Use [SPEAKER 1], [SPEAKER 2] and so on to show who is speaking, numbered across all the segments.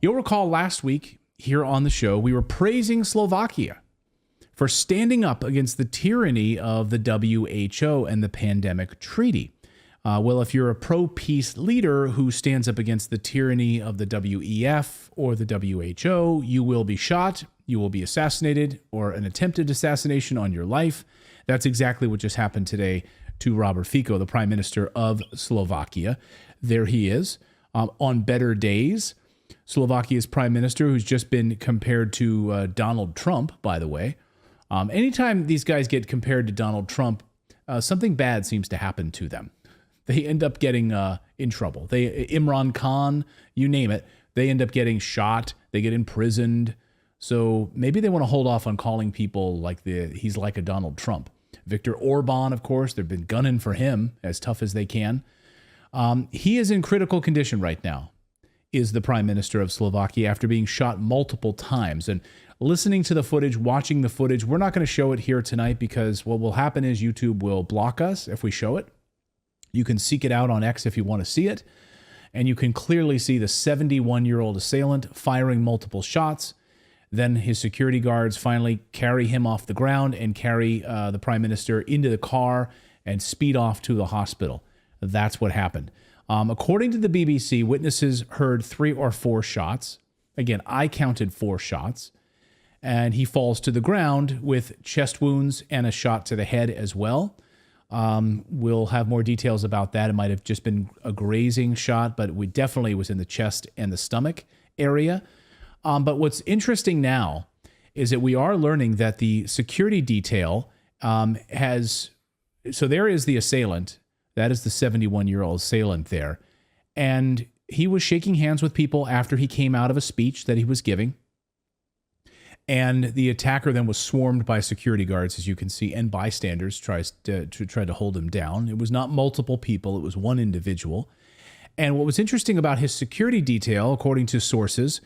[SPEAKER 1] You'll recall last week here on the show, we were praising Slovakia for standing up against the tyranny of the WHO and the pandemic treaty. Well, if you're a pro-peace leader who stands up against the tyranny of the WEF or the WHO, you will be shot, you will be assassinated, or an attempted assassination on your life. That's exactly what just happened today to Robert Fico, the Prime Minister of Slovakia. There he is. On better days, Slovakia's Prime Minister, who's just been compared to Donald Trump, by the way. Anytime these guys get compared to Donald Trump, something bad seems to happen to them. They end up getting in trouble. Imran Khan, you name it, they end up getting shot. They get imprisoned. So maybe they want to hold off on calling people like he's like a Donald Trump. Viktor Orban, of course, they've been gunning for him as tough as they can. He is in critical condition right now, is the Prime Minister of Slovakia, after being shot multiple times. And listening to the footage, watching the footage, we're not going to show it here tonight because what will happen is YouTube will block us if we show it. You can seek it out on X if you want to see it. And you can clearly see the 71-year-old assailant firing multiple shots. Then his security guards finally carry him off the ground and carry the Prime Minister into the car and speed off to the hospital. That's what happened. According to the BBC, witnesses heard 3 or 4 shots. Again, I counted 4 shots. And he falls to the ground with chest wounds and a shot to the head as well. We'll have more details about that. It might have just been a grazing shot, but we definitely was in the chest and the stomach area. But what's interesting now is that we are learning that the security detail so there is the assailant. That is the 71-year-old assailant there. And he was shaking hands with people after he came out of a speech that he was giving. And the attacker then was swarmed by security guards, as you can see, and bystanders tried to hold him down. It was not multiple people. It was one individual. And what was interesting about his security detail, according to sources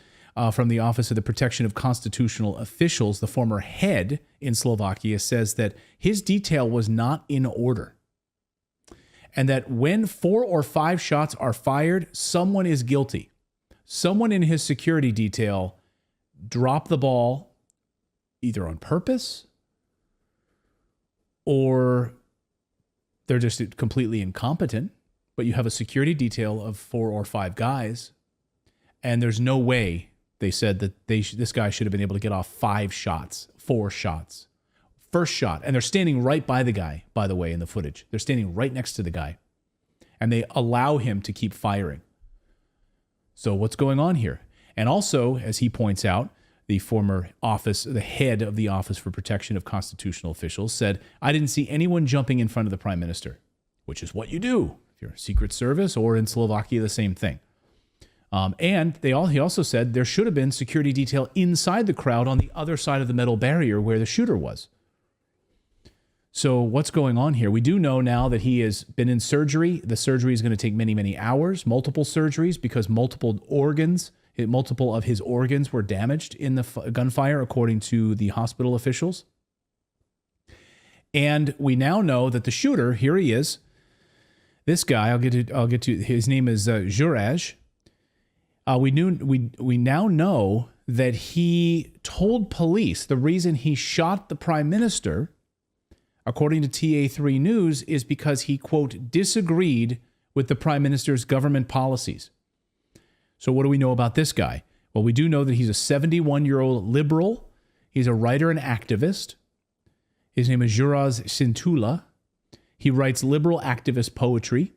[SPEAKER 1] from the Office of the Protection of Constitutional Officials, the former head in Slovakia, says that his detail was not in order. And that when 4 or 5 shots are fired, someone is guilty. Someone in his security detail dropped the ball either on purpose or they're just completely incompetent. But you have a security detail of 4 or 5 guys, and there's no way, they said, that this guy should have been able to get off 5 shots, 4 shots. First shot, and they're standing right by the guy, by the way, in the footage. They're standing right next to the guy, and they allow him to keep firing. So what's going on here? And also, as he points out, the head of the Office for Protection of Constitutional Officials said, I didn't see anyone jumping in front of the Prime Minister, which is what you do if you're a Secret Service, or in Slovakia, the same thing. And he also said there should have been security detail inside the crowd on the other side of the metal barrier where the shooter was. So what's going on here? We do know now that he has been in surgery. The surgery is going to take many, many hours, multiple surgeries, because multiple of his organs were damaged in the gunfire, according to the hospital officials. And we now know that the shooter, here he is, this guy, I'll get to his name is Juraj. We now know that he told police the reason he shot the Prime Minister, according to TA3 News, is because he, quote, disagreed with the Prime Minister's government policies. So what do we know about this guy? Well, we do know that he's a 71-year-old liberal. He's a writer and activist. His name is Juraj Cintula. He writes liberal activist poetry.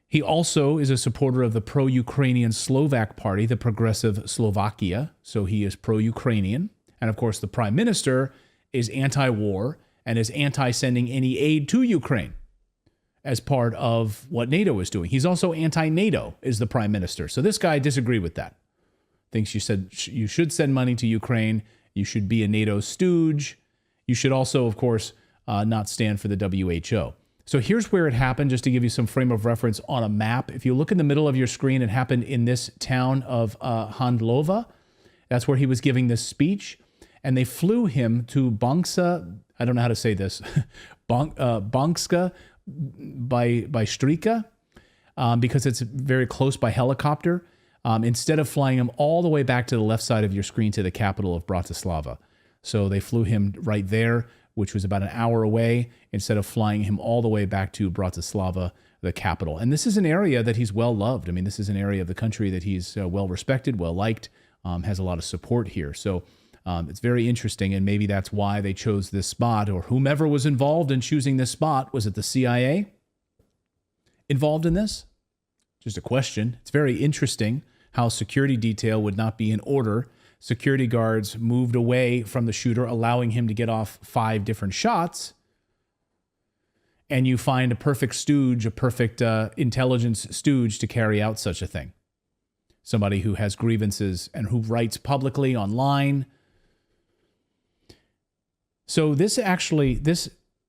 [SPEAKER 1] He also is a supporter of the pro-Ukrainian Slovak Party, the Progressive Slovakia. So he is pro-Ukrainian. And of course, the Prime Minister is anti-war and is anti-sending any aid to Ukraine as part of what NATO is doing. He's also anti-NATO, is the Prime Minister. So this guy disagreed with that. Thinks you should send money to Ukraine. You should be a NATO stooge. You should also, of course, not stand for the WHO. So here's where it happened, just to give you some frame of reference on a map. If you look in the middle of your screen, it happened in this town of Handlova. That's where he was giving this speech. And they flew him to Banksa, I don't know how to say this, Bankska by Strika, because it's very close by helicopter. instead of flying him all the way back to the left side of your screen to the capital of Bratislava. So they flew him right there, which was about an hour away, instead of flying him all the way back to Bratislava, the capital. And this is an area that he's well loved. I mean, this is an area of the country that he's well respected, well liked, has a lot of support here. So it's very interesting, and maybe that's why they chose this spot, or whomever was involved in choosing this spot. Was it the CIA involved in this? Just a question. It's very interesting how security detail would not be in order. Security guards moved away from the shooter, allowing him to get off 5 different shots. And you find a perfect stooge, a perfect intelligence stooge to carry out such a thing. Somebody who has grievances and who writes publicly online. So this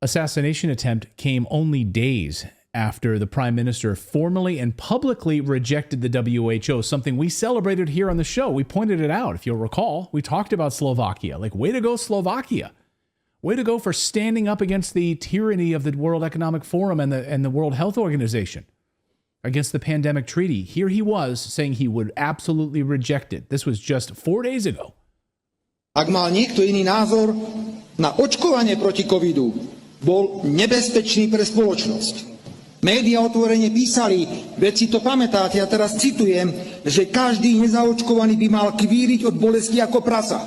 [SPEAKER 1] assassination attempt came only days after the prime minister formally and publicly rejected the WHO, something we celebrated here on the show. We pointed it out. If you'll recall, we talked about Slovakia. Like, way to go, Slovakia. Way to go for standing up against the tyranny of the World Economic Forum and the World Health Organization, against the pandemic treaty. Here he was saying he would absolutely reject it. This was just 4 days ago.
[SPEAKER 2] Ak mal niekto iný názor na očkovanie proti covidu, bol nebezpečný pre spoločnosť. Média otvorene písali, veď si to pamätáte, ja teraz citujem, že každý nezaočkovaný by mal kvíriť od bolesti ako prasa.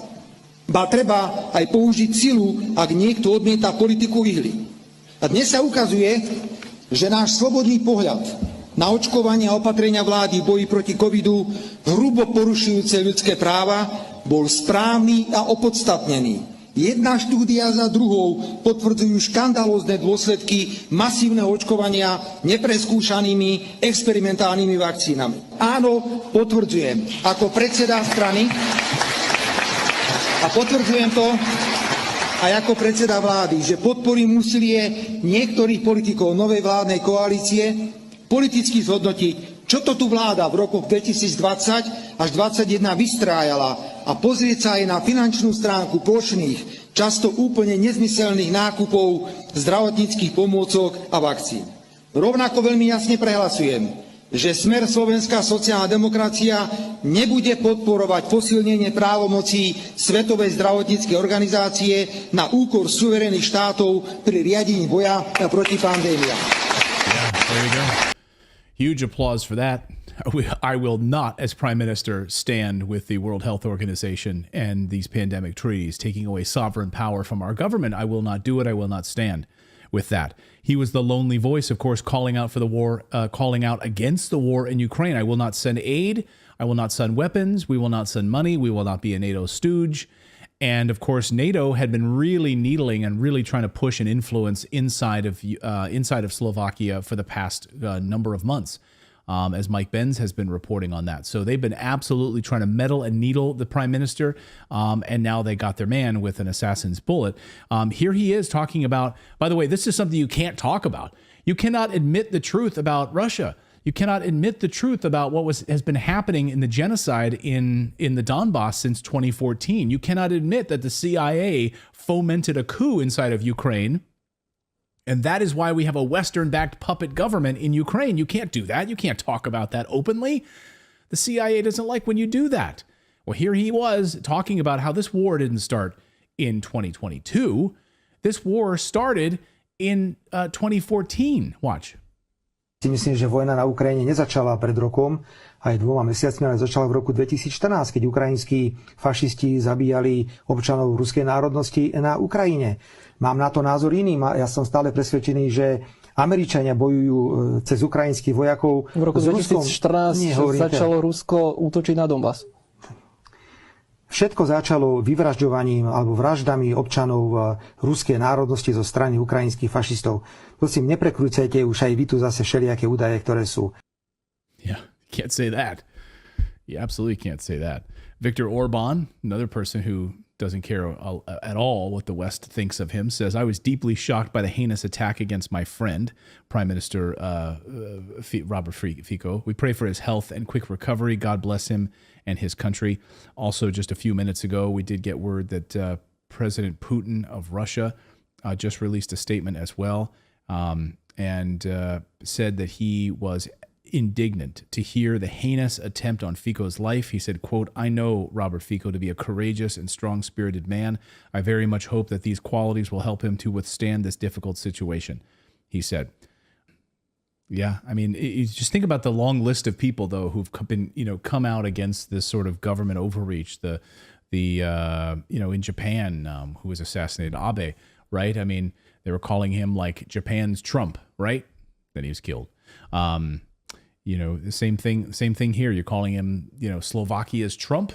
[SPEAKER 2] Ba treba aj použiť silu, ak niekto odmieta politiku ihly. A dnes sa ukazuje, že náš slobodný pohľad na očkovanie a opatrenia vlády v boji proti covidu, hrubo porušujúce ľudské práva, bol správny a opodstatnený. Jedna štúdia za druhou potvrdzujú škandalózne dôsledky masívneho očkovania nepreskúšanými experimentálnymi vakcínami. Áno, potvrdzujem, ako predseda strany a potvrdzujem to aj ako predseda vlády, že podporím úsilie niektorých politikov novej vládnej koalície politicky zhodnotiť, čo to tu vláda v rokoch 2020 až 2021 vystrájala a pozrieť sa aj na finančnú stránku plošných, často úplne nezmyselných nákupov zdravotníckych pomôcok a vakcín. Rovnako veľmi jasne prehlasujem, že smer Slovenská sociálna demokracia nebude podporovať posilnenie právomocí Svetovej zdravotníckej organizácie na úkor suverénnych štátov pri riadení boja proti pandémiám.
[SPEAKER 1] There you go. Huge applause for that. I will not, as Prime Minister, stand with the World Health Organization and these pandemic treaties taking away sovereign power from our government. I will not do it. I will not stand with that. He was the lonely voice, of course, calling out for the war, calling out against the war in Ukraine. I will not send aid. I will not send weapons. We will not send money. We will not be a NATO stooge. And of course, NATO had been really needling and really trying to push an influence inside of Slovakia for the past number of months, as Mike Benz has been reporting on that. So they've been absolutely trying to meddle and needle the prime minister, and now they got their man with an assassin's bullet. Here he is talking about, by the way, this is something you can't talk about. You cannot admit the truth about Russia. You cannot admit the truth about what has been happening in the genocide in the Donbass since 2014. You cannot admit that the CIA fomented a coup inside of Ukraine, and that is why we have a Western-backed puppet government in Ukraine. You can't do that. You can't talk about that openly. The CIA doesn't like when you do that. Well, here he was talking about how this war didn't start in 2022. This war started in 2014. Watch.
[SPEAKER 3] Si myslím, že vojna na Ukrajine nezačala pred rokom, aj 2 mesiacmi, ale začala v roku 2014, keď ukrajinskí fašisti zabíjali občanov ruskej národnosti na Ukrajine. Mám na to názor iný. Ja som stále presvedčený, že Američania bojujú cez ukrajinských vojakov.
[SPEAKER 4] V roku 2014 začalo Rusko útočiť na Donbas.
[SPEAKER 3] Všetko začalo vyvražďovaním alebo vraždami občanov ruskej národnosti zo strany ukrajinských fašistov. Prosím, neprekrúcajte už aj vy tu zase všelijaké údaje, ktoré sú.
[SPEAKER 1] Yeah, can't say that. You absolutely can't say that. Viktor Orbán, another person who doesn't care at all what the West thinks of him, says, I was deeply shocked by the heinous attack against my friend, Prime Minister Robert Fico. We pray for his health and quick recovery. God bless him and his country. Also, just a few minutes ago, we did get word that President Putin of Russia just released a statement as well, and said that he was indignant to hear the heinous attempt on Fico's life. He said, quote, "I know Robert Fico to be a courageous and strong-spirited man. I very much hope that these qualities will help him to withstand this difficult situation," he said. Yeah, I mean, you just think about the long list of people, though, who've been, come out against this sort of government overreach. The in Japan, who was assassinated, Abe, right? I mean, they were calling him like Japan's Trump, right? Then he was killed. The same thing here. You're calling him, Slovakia's Trump.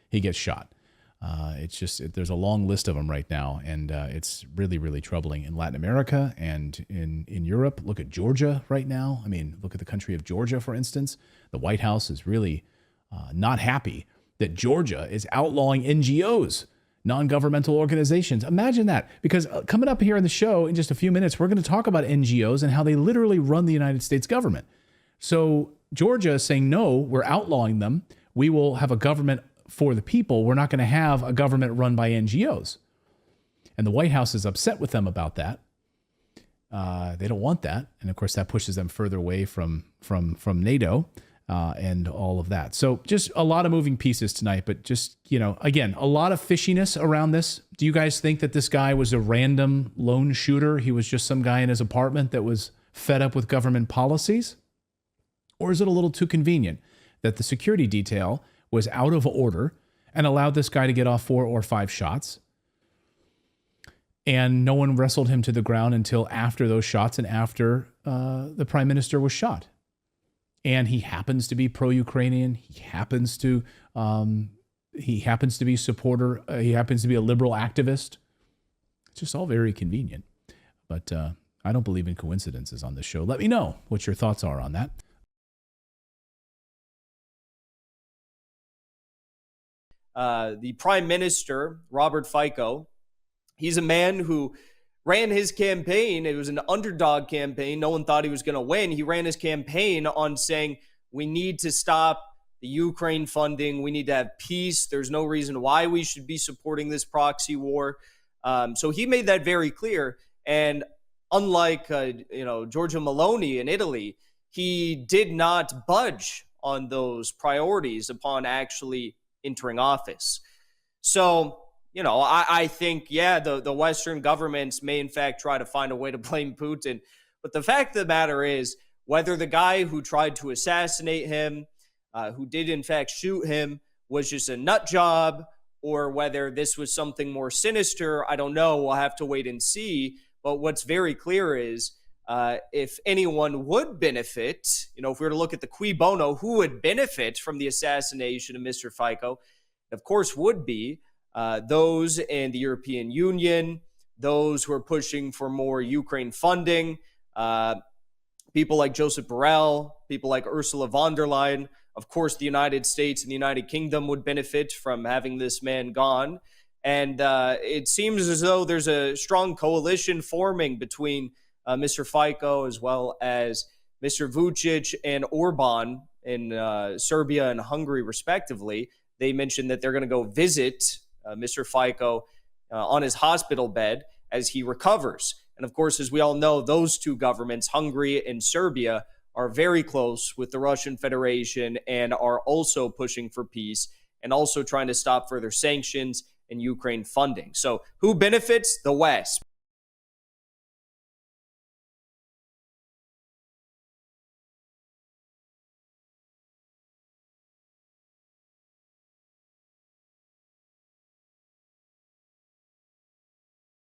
[SPEAKER 1] He gets shot. There's a long list of them right now, and it's really, really troubling in Latin America and in Europe. Look at Georgia right now. I mean, look at the country of Georgia, for instance. The White House is really not happy that Georgia is outlawing NGOs, non-governmental organizations. Imagine that, because coming up here in the show in just a few minutes, we're going to talk about NGOs and how they literally run the United States government. So Georgia is saying, no, we're outlawing them. We will have a government for the people. We're not going to have a government run by NGOs. And the White House is upset with them about that. They don't want that. And of course, that pushes them further away from NATO and all of that. So just a lot of moving pieces tonight, but just, again, a lot of fishiness around this. Do you guys think that this guy was a random lone shooter? He was just some guy in his apartment that was fed up with government policies? Or is it a little too convenient that the security detail was out of order and allowed this guy to get off 4 or 5 shots, and no one wrestled him to the ground until after those shots and after the prime minister was shot? And he happens to be pro-Ukrainian. He happens to be supporter. He happens to be a liberal activist. It's just all very convenient. But I don't believe in coincidences on this show. Let me know what your thoughts are on that.
[SPEAKER 5] The Prime Minister, Robert Fico, he's a man who ran his campaign. It was an underdog campaign. No one thought he was going to win. He ran his campaign on saying, we need to stop the Ukraine funding. We need to have peace. There's no reason why we should be supporting this proxy war. So he made that very clear. And unlike, Giorgia Meloni in Italy, he did not budge on those priorities upon actually entering office. So, I think, the Western governments may in fact try to find a way to blame Putin. But the fact of the matter is, whether the guy who tried to assassinate him, who did in fact shoot him, was just a nut job, or whether this was something more sinister, I don't know. We'll have to wait and see. But what's very clear is, if anyone would benefit, if we were to look at the cui bono, who would benefit from the assassination of Mr. Fico, of course would be those in the European Union, those who are pushing for more Ukraine funding, people like Joseph Borrell, people like Ursula von der Leyen. Of course, the United States and the United Kingdom would benefit from having this man gone. And it seems as though there's a strong coalition forming between Mr. Fico as well as Mr. Vučić and Orban in Serbia and Hungary, respectively. They mentioned that they're going to go visit Mr. Fico on his hospital bed as he recovers. And of course, as we all know, those two governments, Hungary and Serbia, are very close with the Russian Federation and are also pushing for peace and also trying to stop further sanctions and Ukraine funding. So who benefits? The West.